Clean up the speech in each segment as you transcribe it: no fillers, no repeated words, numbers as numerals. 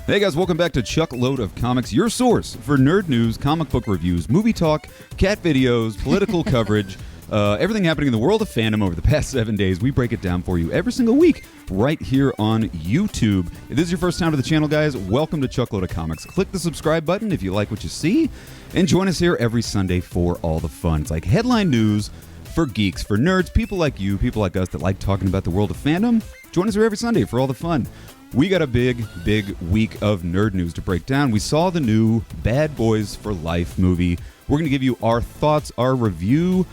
Hey guys, welcome back to Chuckload of Comics, your source for nerd news, comic book reviews, movie talk, cat videos, political coverage, everything happening in the world of fandom over the past 7 days. We break it down for you every single week right here on YouTube. If this is your first time to the channel, guys, welcome to Chuckload of Comics. Click the subscribe button if you like what you see, and join us here every Sunday for all the fun. It's like headline news for geeks, for nerds, people like you, people like us that like talking about the world of fandom. Join us here every Sunday for all the fun. We got a big week of nerd news to break down. We saw the new Bad Boys for Life movie. We're going to give you our thoughts, our review.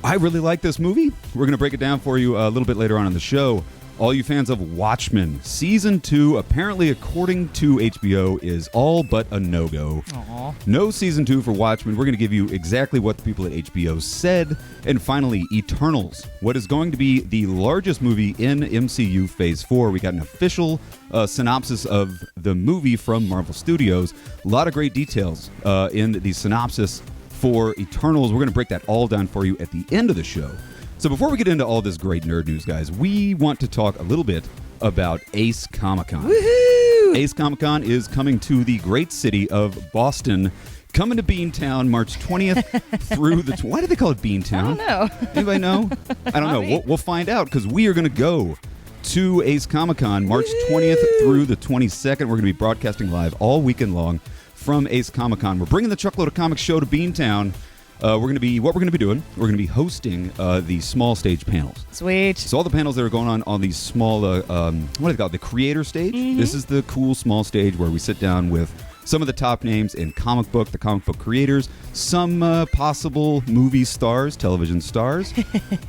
I really like this movie. We're going to break it down for you a little bit later on in the show. All you fans of Watchmen, Season 2, apparently according to HBO, is all but a no-go. Aww. No Season 2 for Watchmen. We're going to give you exactly what the people at HBO said. And finally, Eternals, what is going to be the largest movie in MCU Phase 4. We got an official synopsis of the movie from Marvel Studios. A lot of great details in the synopsis for Eternals. We're going to break that all down for you at the end of the show. So before we get into all this great nerd news, guys, we want to talk a little bit about Ace Comic-Con. Woohoo! Ace Comic-Con is coming to the great city of Boston, coming to Beantown March 20th through the... Why do they call it Beantown? I don't know. Anybody know? I don't know. We'll find out because we are going to go to Ace Comic-Con March 20th through the 22nd. We're going to be broadcasting live all weekend long from Ace Comic-Con. We're bringing the Chuckload of Comics show to Beantown. What we're going to be doing, we're going to be hosting the small stage panels. Sweet. So all the panels that are going on these small, what do they call it, the creator stage? Mm-hmm. This is the cool small stage where we sit down with some of the top names in the comic book creators, some possible movie stars, television stars.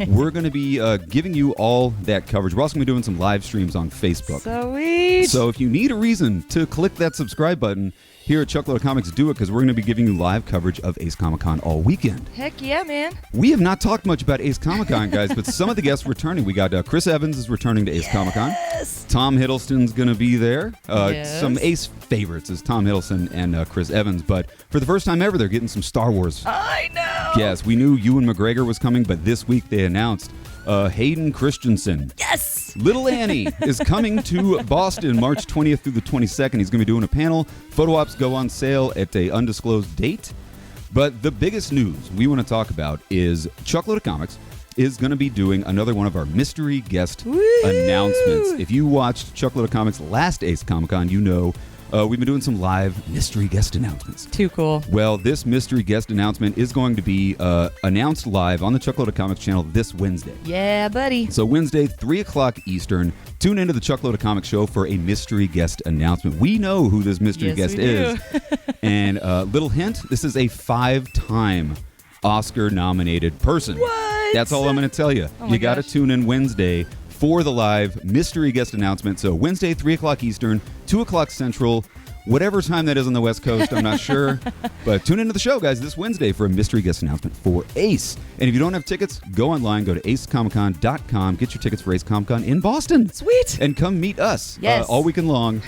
We're going to be giving you all that coverage. We're also going to be doing some live streams on Facebook. Sweet. So if you need a reason to click that subscribe button, here at Chuckload of Comics, do it because we're going to be giving you live coverage of Ace Comic-Con all weekend. Heck yeah, man. We have not talked much about Ace Comic-Con, guys, but some of the guests returning. We got Chris Evans is returning to Ace Comic-Con. Tom Hiddleston's going to be there. Some Ace favorites is Tom Hiddleston and Chris Evans, but for the first time ever, they're getting some Star Wars. I know. Yes, we knew Ewan McGregor was coming, but this week they announced Hayden Christensen. Yes. Little Annie is coming to Boston March 20th through the 22nd. He's going to be doing a panel. Photo ops go on sale at an undisclosed date. But the biggest news we want to talk about is Chuckload of Comics is going to be doing another one of our mystery guest announcements. If you watched Chuckload of Comics last Ace Comic-Con, you know we've been doing some live mystery guest announcements. Too cool. Well, this mystery guest announcement is going to be announced live on the Chuckload of Comics channel this Wednesday. Yeah, buddy. So Wednesday, 3 o'clock Eastern, tune into the Chuckload of Comics show for a mystery guest announcement. We know who this mystery guest is. And little hint, this is a 5-time Oscar-nominated person. What? That's all I'm going to tell you. Oh you got to tune in Wednesday for the live mystery guest announcement. So Wednesday, 3 o'clock Eastern, 2 o'clock Central, whatever time that is on the West Coast, I'm not sure. But tune into the show, guys, this Wednesday for a mystery guest announcement for Ace. And if you don't have tickets, go online, go to acecomiccon.com, get your tickets for Ace Comic-Con in Boston. Sweet. And come meet us all weekend long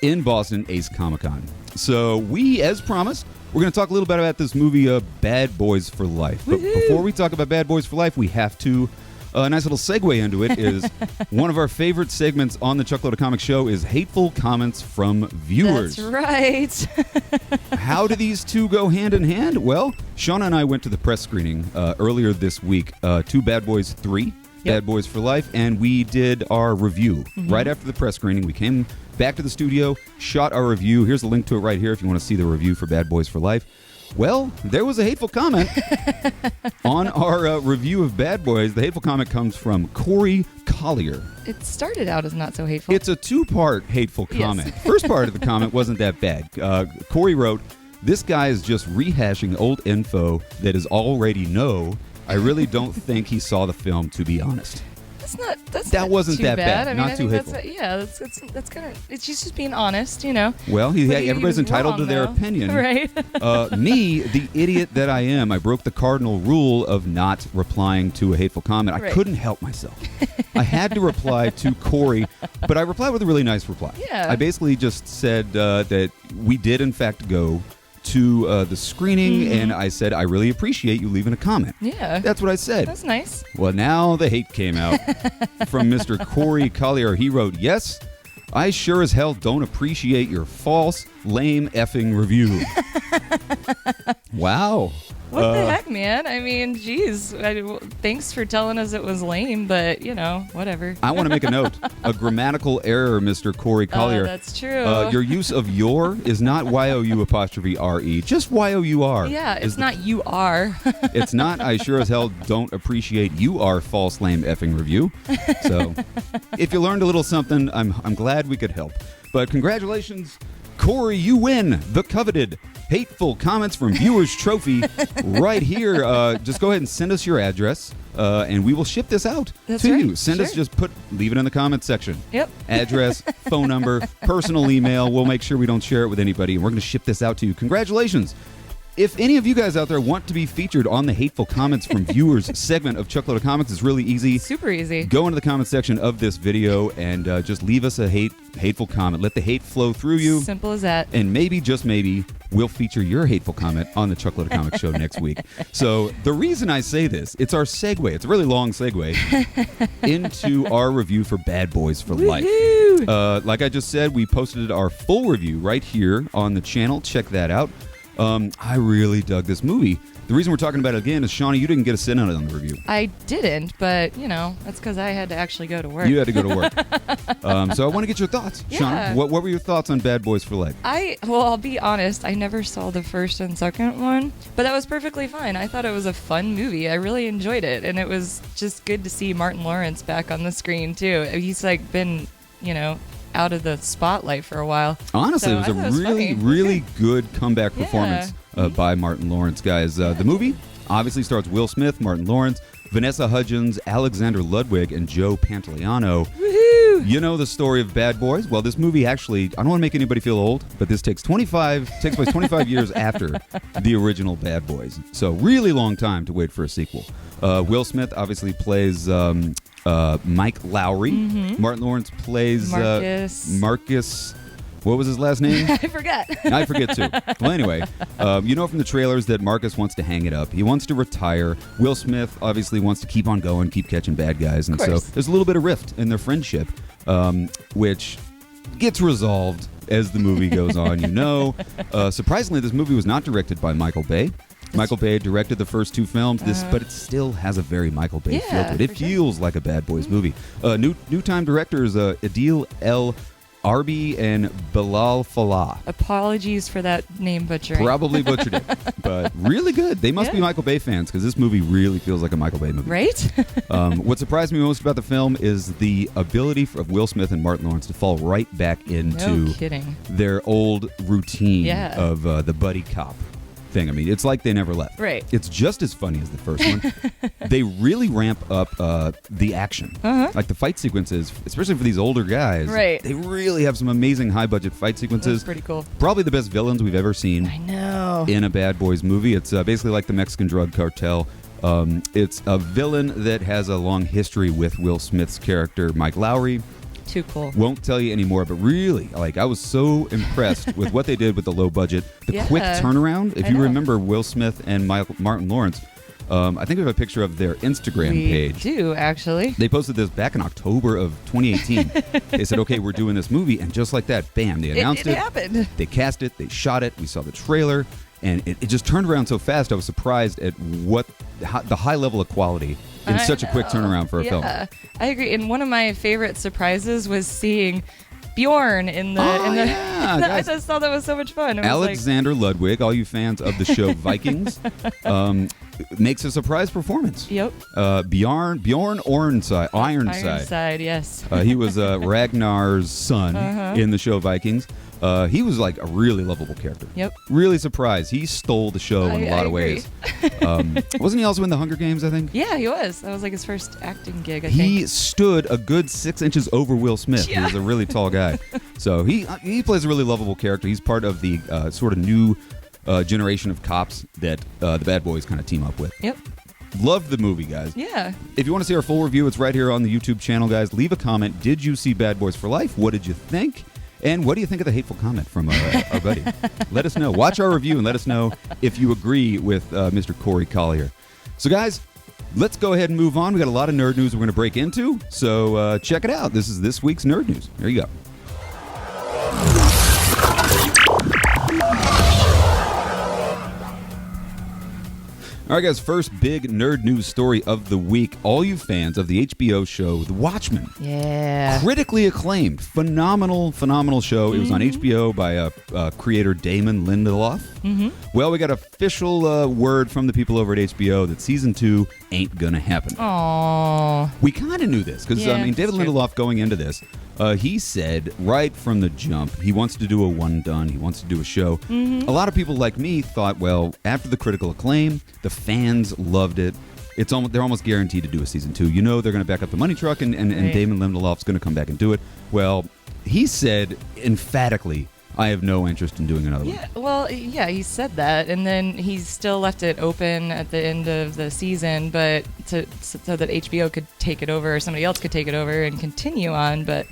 in Boston, Ace Comic-Con. So we, as promised, we're going to talk a little bit about this movie, Bad Boys for Life. But before we talk about Bad Boys for Life, we have to... A nice little segue into it is one of our favorite segments on the Chuckload of Comics show is hateful comments from viewers. That's right. How do these two go hand in hand? Well, Shauna and I went to the press screening earlier this week to Bad Boys 3, Bad Boys for Life, and we did our review. Right after the press screening, we came back to the studio, shot our review. Here's a link to it right here if you want to see the review for Bad Boys for Life. Well, there was a hateful comment on our review of Bad Boys. The hateful comment comes from Corey Collier. It started out as not so hateful. It's a two-part hateful comment. First part of the comment wasn't that bad. Corey wrote, "This guy is just rehashing old info that is already know. I really don't think he saw the film, to be honest." That wasn't too that bad. I mean, not too hateful. That's kind of. She's just being honest, you know. Well, everybody's entitled to their opinion, right? Me, the idiot that I am, I broke the cardinal rule of not replying to a hateful comment. I couldn't help myself. I had to reply to Corey, but I replied with a really nice reply. Yeah. I basically just said that we did in fact go to the screening, and I said, I really appreciate you leaving a comment. Yeah. That's what I said. That's nice. Well, now the hate came out from Mr. Corey Collier. He wrote, "Yes, I sure as hell don't appreciate your false, lame effing review. Wow. What the heck, man? I mean, geez. Thanks for telling us it was lame, but, whatever. I want to make a note. A grammatical error, Mr. Corey Collier. That's true. Your use of your is not Y-O-U'', just Y-O-U-R. Yeah, it's not you are. It's not I sure as hell don't appreciate you are false, lame effing review. So if you learned a little something, I'm glad we could help. But congratulations, Corey, you win the coveted Hateful Comments from Viewers Trophy right here. Just go ahead and send us your address, and we will ship this out to you. Send us, leave it in the comments section. Yep. Address, phone number, personal email. We'll make sure we don't share it with anybody, and we're going to ship this out to you. Congratulations. If any of you guys out there want to be featured on the Hateful Comments from Viewers segment of Chuckload of Comics, it's really easy. Super easy. Go into the comment section of this video and just leave us a hateful comment. Let the hate flow through you. Simple as that. And maybe, just maybe, we'll feature your hateful comment on the Chuckload of Comics show next week. So the reason I say this, it's our segue. It's a really long segue into our review for Bad Boys for Life. Like I just said, we posted our full review right here on the channel. Check that out. I really dug this movie. The reason we're talking about it again is, Shawnee, you didn't get a sit on it on the review. I didn't, but, that's because I had to actually go to work. You had to go to work. So I want to get your thoughts. Yeah. Shawnee, what were your thoughts on Bad Boys for Life? I'll be honest, I never saw the first and second one, but that was perfectly fine. I thought it was a fun movie. I really enjoyed it, and it was just good to see Martin Lawrence back on the screen, too. He's, been, out of the spotlight for a while. Honestly, so it was a really good comeback performance by Martin Lawrence, guys. The movie obviously stars Will Smith, Martin Lawrence, Vanessa Hudgens, Alexander Ludwig, and Joe Pantoliano. Woohoo! You know the story of Bad Boys? Well, this movie actually, I don't want to make anybody feel old, but this takes place 25 years after the original Bad Boys. So really long time to wait for a sequel. Will Smith obviously plays Mike Lowry. Mm-hmm. Martin Lawrence plays Marcus. What was his last name? I forgot. I forget too. Well, anyway, you know from the trailers that Marcus wants to hang it up. He wants to retire. Will Smith obviously wants to keep on going, keep catching bad guys. And so there's a little bit of rift in their friendship, which gets resolved as the movie goes on. Surprisingly, this movie was not directed by Michael Bay. Michael Bay directed the first two films, but it still has a very Michael Bay feel to it. It feels like a Bad Boys movie. New-time directors Adil El Arbi and Bilal Fallah. Apologies for that name butchering. Probably butchered it, but really good. They must be Michael Bay fans, because this movie really feels like a Michael Bay movie. Right? What surprised me most about the film is the ability of Will Smith and Martin Lawrence to fall right back into their old routine of the buddy cop thing. I mean, it's like they never left. Right. It's just as funny as the first one. They really ramp up the action. Like the fight sequences, especially for these older guys. Right. They really have some amazing high-budget fight sequences. That's pretty cool. Probably the best villains we've ever seen. I know. In a Bad Boys movie. It's basically like the Mexican drug cartel. It's a villain that has a long history with Will Smith's character, Mike Lowry. Too cool. Won't tell you anymore, but really, I was so impressed with what they did with the low budget, the quick turnaround. If you remember Will Smith and Martin Lawrence, I think we have a picture of their Instagram page. We do, actually. They posted this back in October of 2018. They said, okay, we're doing this movie, and just like that, bam, they announced it. It happened. They cast it, they shot it, we saw the trailer, and it just turned around so fast. I was surprised at the high level of quality in such a quick turnaround for a film. I agree. And one of my favorite surprises was seeing Bjorn in the. I just thought that was so much fun. Alexander Ludwig, all you fans of the show Vikings, makes a surprise performance. Yep. Bjorn Ironside. Ironside, yes. He was Ragnar's son in the show Vikings. He was like a really lovable character. Yep. Really surprised. He stole the show in a lot of ways. Wasn't he also in the Hunger Games, I think? Yeah, he was. That was like his first acting gig, I think. He stood a good 6 inches over Will Smith. Yeah. He was a really tall guy. So he plays a really lovable character. He's part of the sort of new generation of cops that the Bad Boys kind of team up with. Yep. Love the movie, guys. Yeah. If you want to see our full review, it's right here on the YouTube channel, guys. Leave a comment. Did you see Bad Boys for Life? What did you think? And what do you think of the hateful comment from our buddy? Let us know. Watch our review and let us know if you agree with Mr. Corey Collier. So, guys, let's go ahead and move on. We got a lot of nerd news we're going to break into. So check it out. This is this week's nerd news. There you go. All right, guys, first big nerd news story of the week. All you fans of the HBO show, The Watchmen. Yeah. Critically acclaimed. Phenomenal show. It was on HBO by creator Damon Lindelof. Well, we got official word from the people over at HBO that season 2 ain't going to happen. Aww. We kind of knew this because, David Lindelof going into this, he said right from the jump, he wants to do a one-done. He wants to do a show. A lot of people like me thought, well, after the critical acclaim, the fans loved it. They're almost guaranteed to do a season 2. You know they're going to back up the money truck, and Right. Damon Lindelof's going to come back and do it. Well, he said emphatically, I have no interest in doing another one. Yeah, well, yeah, he said that, and then he still left it open at the end of the season, but so that HBO could take it over, or somebody else could take it over and continue on. But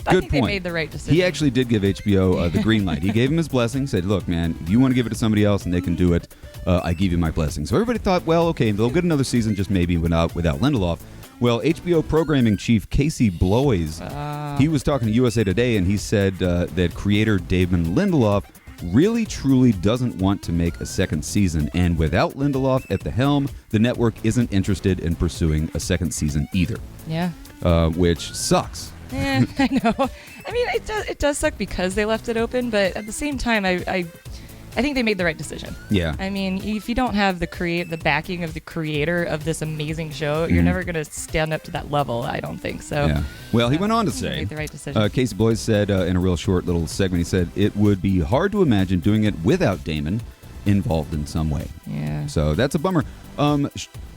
I think they made the right decision. He actually did give HBO the green light. He gave him his blessing, said, look, man, if you want to give it to somebody else and they can do it, I give you my blessing. So everybody thought, well, okay, they'll get another season just maybe without Lindelof. Well, HBO programming chief Casey Bloys, he was talking to USA Today, and he said that creator Damon Lindelof really truly doesn't want to make a second season. And without Lindelof at the helm, the network isn't interested in pursuing a second season either. Yeah. Which sucks. Yeah, I know. I mean, it does suck because they left it open, but at the same time, I think they made the right decision. Yeah. I mean, if you don't have the backing of the creator of this amazing show, you're never going to stand up to that level, I don't think. So. Yeah. Well, he went on to They say, made the right decision. Casey Bloys said in a real short little segment, he said, it would be hard to imagine doing it without Damon involved in some way. Yeah. So that's a bummer.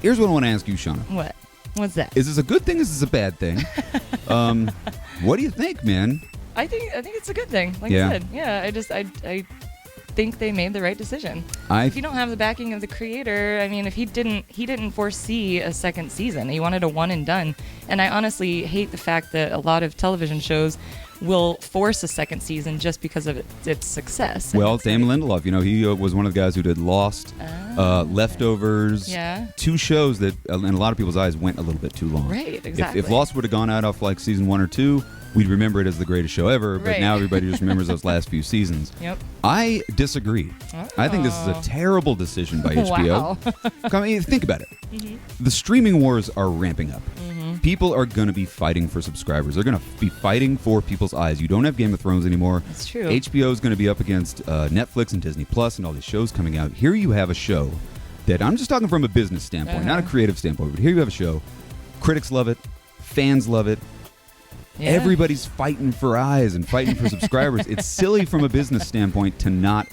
Here's what I want to ask you, Shauna. What? What's that? Is this a good thing? Is this a bad thing? What do you think, man? I think it's a good thing. Like Yeah. I said, yeah. I think they made the right decision. If you don't have the backing of the creator, I mean, if he didn't foresee a second season. He wanted a one and done. And I honestly hate the fact that a lot of television shows will force a second season just because of its success. Well, Damon Lindelof, he was one of the guys who did Lost, Leftovers, Yeah. 2 shows that, in a lot of people's eyes, went a little bit too long. Right, exactly. If Lost would have gone out off like season 1 or 2, we'd remember it as the greatest show ever, but Right. now everybody just remembers those last few seasons. Yep. I disagree. I think this is a terrible decision by HBO. Wow. I mean, think about it. The streaming wars are ramping up. People are going to be fighting for subscribers. They're going to be fighting for people's eyes. You don't have Game of Thrones anymore. That's true. HBO is going to be up against Netflix and Disney Plus and all these shows coming out. Here you have a show that, I'm just talking from a business standpoint, not a creative standpoint, but here you have a show. Critics love it. Fans love it. Yeah. Everybody's fighting for eyes and fighting for subscribers. It's silly from a business standpoint to not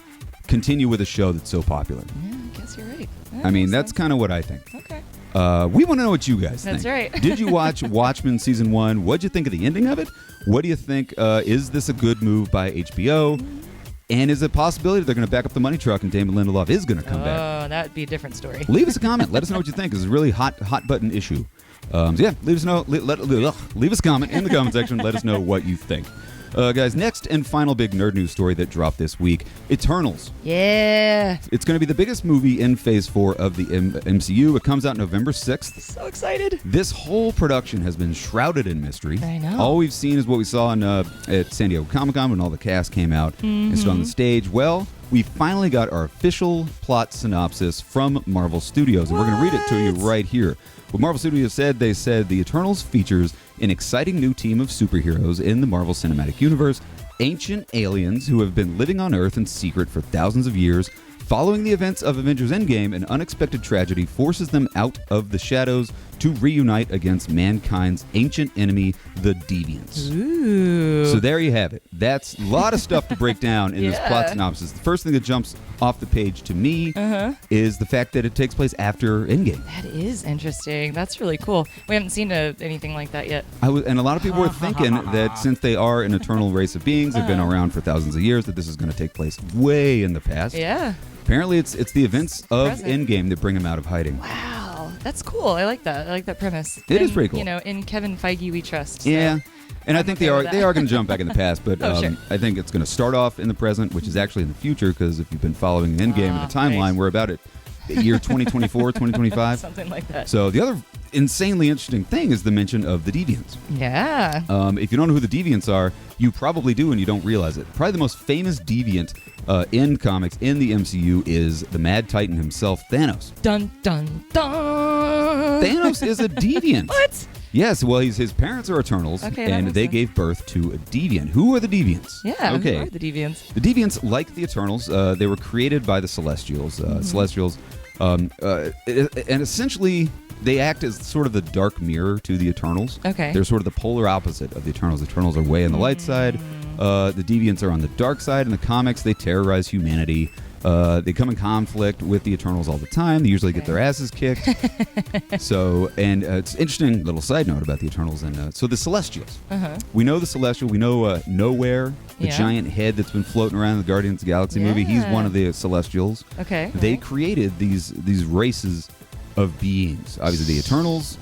continue with a show that's so popular. Yeah, I guess you're right. I mean, that's kind of what I think. Okay. We want to know what you guys think. That's right. Did you watch Watchmen season 1? What'd you think of the ending of it? What do you think? Is this a good move by HBO? And is it a possibility they're going to back up the money truck and Damon Lindelof is going to come back? Oh, that'd be a different story. Leave us a comment. Let us know what you think. It's a really hot button issue. So yeah, leave us know. Leave us a comment in the comment section. Let us know what you think. Guys, next and final big nerd news story that dropped this week, Eternals. Yeah. It's going to be the biggest movie in Phase 4 of the MCU. It comes out November 6th. So excited. This whole production has been shrouded in mystery. I know. All we've seen is what we saw at San Diego Comic-Con when all the cast came out and stood on the stage. Well, we finally got our official plot synopsis from Marvel Studios, and we're going to read it to you right here. What Marvel Studios said, they said the Eternals features an exciting new team of superheroes in the Marvel Cinematic Universe, ancient aliens who have been living on Earth in secret for thousands of years. Following the events of Avengers Endgame, an unexpected tragedy forces them out of the shadows to reunite against mankind's ancient enemy, the Deviants. Ooh. So there you have it. That's a lot of stuff to break down in this plot synopsis. The first thing that jumps off the page to me is the fact that it takes place after Endgame. That is interesting. That's really cool. We haven't seen anything like that yet. And a lot of people were thinking that since they are an eternal race of beings, they've been around for thousands of years, that this is going to take place way in the past. Yeah. Apparently, it's the events of Present. Endgame that bring him out of hiding. Wow. That's cool. I like that. I like that premise. It is pretty cool. In Kevin Feige we trust. So. Yeah. And I I'm think okay they with are that. going to jump back in the past, but Sure. I think it's going to start off in the present, which is actually in the future, because if you've been following Endgame and the timeline, right. we're about at year 2024, 2025. Something like that. So the other insanely interesting thing is the mention of the Deviants. Yeah. If you don't know who the Deviants are, you probably do and you don't realize it. Probably the most famous Deviant in comics in the MCU is the Mad Titan himself, Thanos. Dun, dun, dun. Thanos is a Deviant. What? Yes, well, his parents are Eternals, Okay, and they gave birth to a Deviant. Who are the Deviants? Yeah, okay. who are the Deviants? The Deviants, like the Eternals, they were created by the Celestials. Celestials, and essentially, they act as sort of the dark mirror to the Eternals. Okay. They're sort of the polar opposite of the Eternals. The Eternals are way on the light side. The Deviants are on the dark side. In the comics, they terrorize humanity. They come in conflict with the Eternals all the time. They usually get their asses kicked. So, and it's an interesting little side note about the Eternals. And so the Celestials. We know the Celestial. We know Nowhere, the giant head that's been floating around in the Guardians of the Galaxy movie. He's one of the Celestials. Okay. They created these races of beings. Obviously, the Eternals,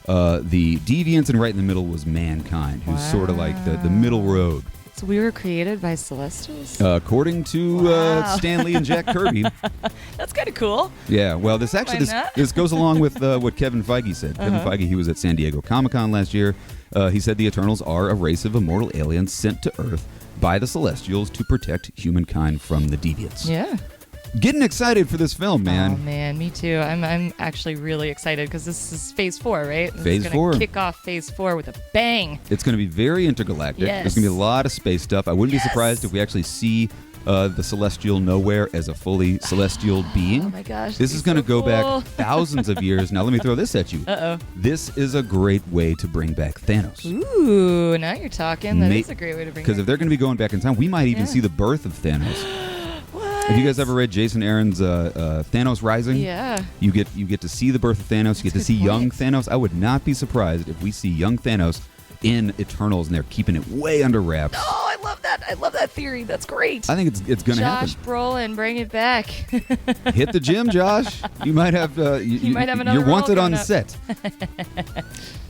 the Deviants, and right in the middle was mankind, who's sort of like the middle road. So we were created by Celestials? According to Stan Lee and Jack Kirby. That's kind of cool. Yeah, well, this goes along with what Kevin Feige said. Kevin Feige, he was at San Diego Comic-Con last year. He said the Eternals are a race of immortal aliens sent to Earth by the Celestials to protect humankind from the Deviants. Yeah. Getting excited for this film, man. Oh, man, me too. I'm actually really excited because this is Phase 4, right? Phase 4. Kick off Phase 4 with a bang. It's going to be very intergalactic. Yes. There's going to be a lot of space stuff. I wouldn't be surprised if we actually see the Celestial Nowhere as a fully celestial being. Oh, my gosh. This is going to go cool. back thousands of years. Now, let me throw this at you. Uh-oh. This is a great way to bring back Thanos. Ooh, now you're talking. That is a great way to bring it Because if they're going to be going back in time, we might even see the birth of Thanos. Have you guys ever read Jason Aaron's Thanos Rising? Yeah. You get to see the birth of Thanos. You get to see young Thanos. I would not be surprised if we see young Thanos in Eternals, and they're keeping it way under wraps. Oh, I love that. I love that theory. That's great. I think it's going to happen. Josh Brolin, bring it back. Hit the gym, Josh. You might have. You might have another You're role wanted on coming up. set.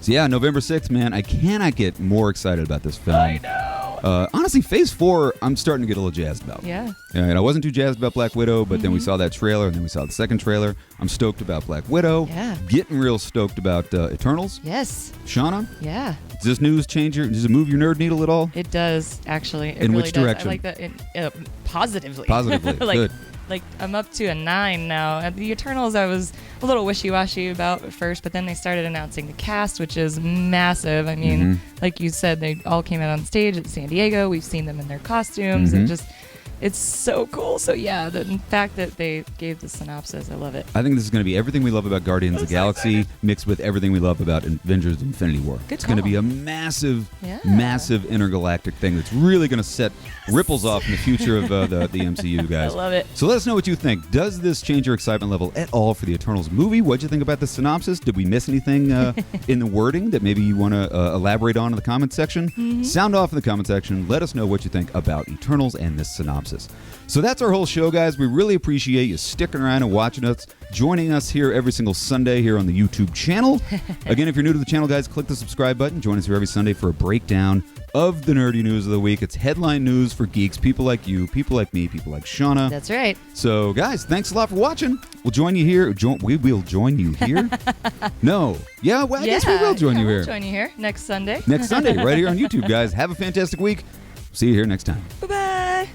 So yeah, November 6th, man. I cannot get more excited about this film. I know. Honestly, Phase 4, I'm starting to get a little jazzed about. Yeah. And I wasn't too jazzed about Black Widow, but then we saw that trailer, and then we saw the second trailer. I'm stoked about Black Widow. Yeah. Getting real stoked about Eternals. Yes. Shauna, Yeah. does this news change does it move your nerd needle at all? It does, actually. It In really which does. direction? I like that. Positively. Positively. Good. Like, I'm up to a 9 now. At the Eternals, I was a little wishy-washy about at first, but then they started announcing the cast, which is massive. I mean, like you said, they all came out on stage at San Diego. We've seen them in their costumes, and just, it's so cool. So, yeah, the fact that they gave the synopsis, I love it. I think this is going to be everything we love about Guardians of the Galaxy mixed with everything we love about Avengers Infinity War. It's going to be a massive, massive intergalactic thing that's really going to set ripples off in the future of the MCU, guys. I love it. So let us know what you think. Does this change your excitement level at all for the Eternals movie? What'd you think about the synopsis? Did we miss anything in the wording that maybe you want to elaborate on in the comment section? Sound off in the comment section. Let us know what you think about Eternals and this synopsis. So that's our whole show, guys. We really appreciate you sticking around and watching us, joining us here every single Sunday here on the YouTube channel. Again, if you're new to the channel, guys, click the subscribe button. Join us here every Sunday for a breakdown of the nerdy news of the week. It's headline news for geeks, people like you, people like me, people like Shauna. That's right. So, guys, thanks a lot for watching. We'll join you here. We will join you here. No. Yeah, well, I guess we will join you here. We'll join you here next Sunday. Next Sunday, right here on YouTube, guys. Have a fantastic week. See you here next time. Bye-bye.